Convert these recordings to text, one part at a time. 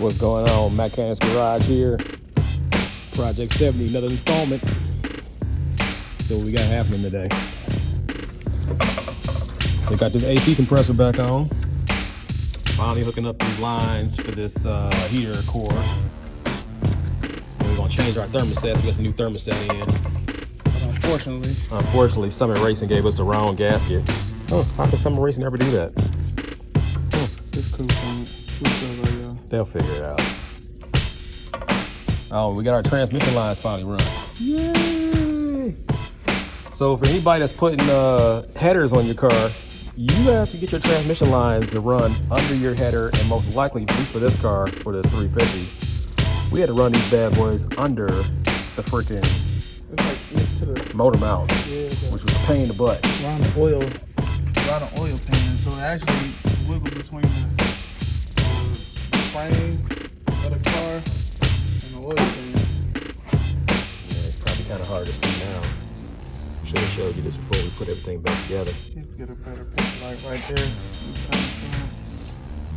What's going on? Mechanics Garage here. Project 70, another installment. So what we got happening today? So got this AC compressor back on. Finally hooking up these lines for this heater core. And we're gonna change our thermostat. We got the new thermostat in. But Unfortunately, Summit Racing gave us the wrong gasket. Oh, how can Summit Racing ever do that? it's cool. They'll figure it out. Oh, we got our transmission lines finally run. Yay! So for anybody that's putting headers on your car, you have to get your transmission lines to run under your header, and most likely, at least for this car, for the 350, we had to run these bad boys under the freaking It's like next to the motor mount, which was a pain in the butt. around the oil pan, so it actually wiggled between the frame of the car and the oil pan. Yeah, it's probably kind of hard to see now. Should have showed you this before we put everything back together. You can get a better picture, like right there.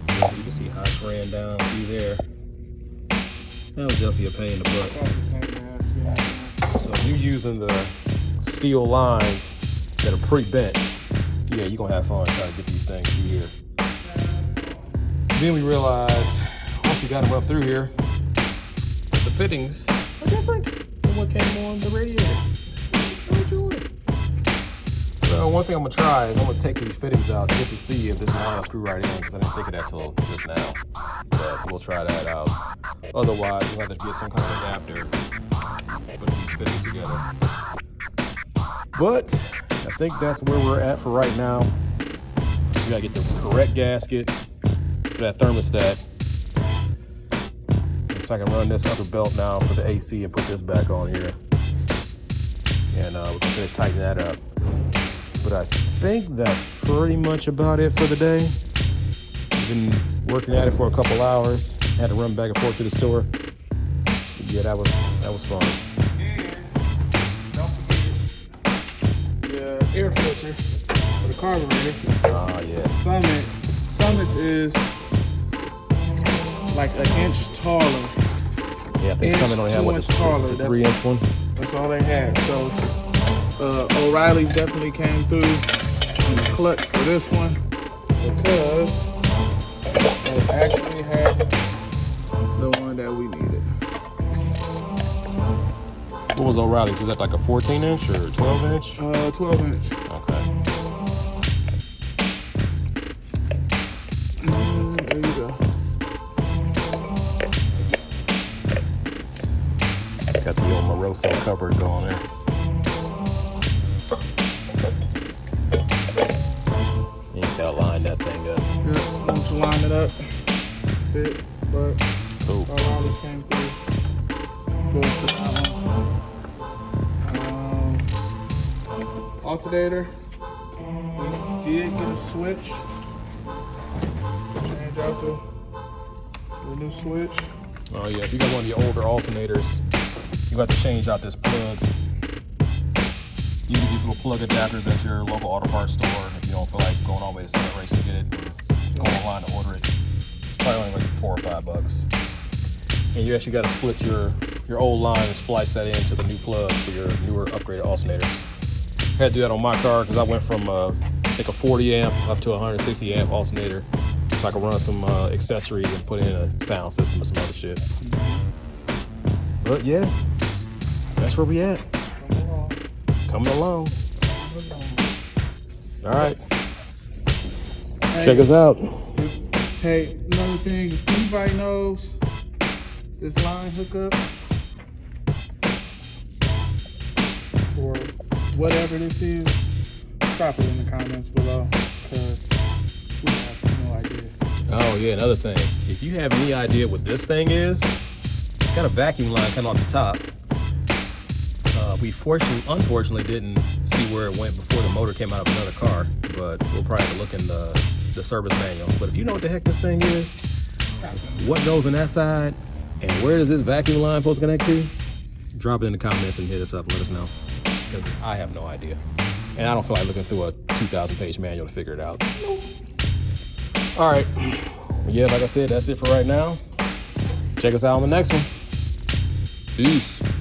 Yeah, you can see how it ran down through there. That was definitely a pain in the butt. So if you're using the steel lines that are pre-bent, yeah, you're gonna have fun trying to get these things through here. Then we realized, once we got them up through here, the fittings are different than what came on the radiator. So one thing I'm gonna try is I'm gonna take these fittings out just to see if this line will screw right in, because I didn't think of that till just now. But we'll try that out. Otherwise, we'll have to get some kind of adapter to put these fittings together. But I think that's where we're at for right now. We gotta get the correct gasket for that thermostat. So I can run this other belt now for the AC and put this back on here. And we can finish tightening that up. But I think that's pretty much about it for the day. We've been working at it for a couple hours. Had to run back and forth to the store. Yeah, that was fun. And don't forget the air filter for the carburetor. Oh yeah. Summit is like an inch taller. Yeah, I think Summit only had what, the 3-inch one. That's all they had. So O'Reilly's definitely came through in the clutch for this one, because they actually had the one that we needed. What was O'Reilly's? Was that like a 14-inch or 12-inch? 12-inch. Okay. There you go. Got the old Moroso cover going there. You just gotta line that thing up. Yeah, once you line it up, fit, but Cool. O'Reilly's came through. Good for that one. Alternator, we did get a switch. Change out the new switch. Oh yeah, if you got one of your older alternators, you got to change out this plug. You get these little plug adapters at your local auto parts store if you don't feel like going all the way to Summit Racing to get it, or go online to order it. It's probably only like $4 or $5. And you actually got to split your old line and splice that into the new plug for your newer upgraded alternator. I had to do that on my car because I went from I think a 40 amp up to a 160 amp alternator, so I could run some accessories and put in a sound system or some other shit. But yeah, that's where we at. Coming along. All right. Hey, Check us out. Hey, another thing, if anybody knows this line hookup or whatever this is, drop it in the comments below, because we have no idea. Oh yeah, another thing. If you have any idea what this thing is, it's got a vacuum line coming off the top. We unfortunately didn't see where it went before the motor came out of another car, but we'll probably have to look in the service manual. But if you know what the heck this thing is, what goes in that side, and where does this vacuum line supposed to connect to, drop it in the comments and hit us up and let us know, because I have no idea. And I don't feel like looking through a 2,000-page manual to figure it out. All right. Yeah, like I said, that's it for right now. Check us out on the next one. Peace.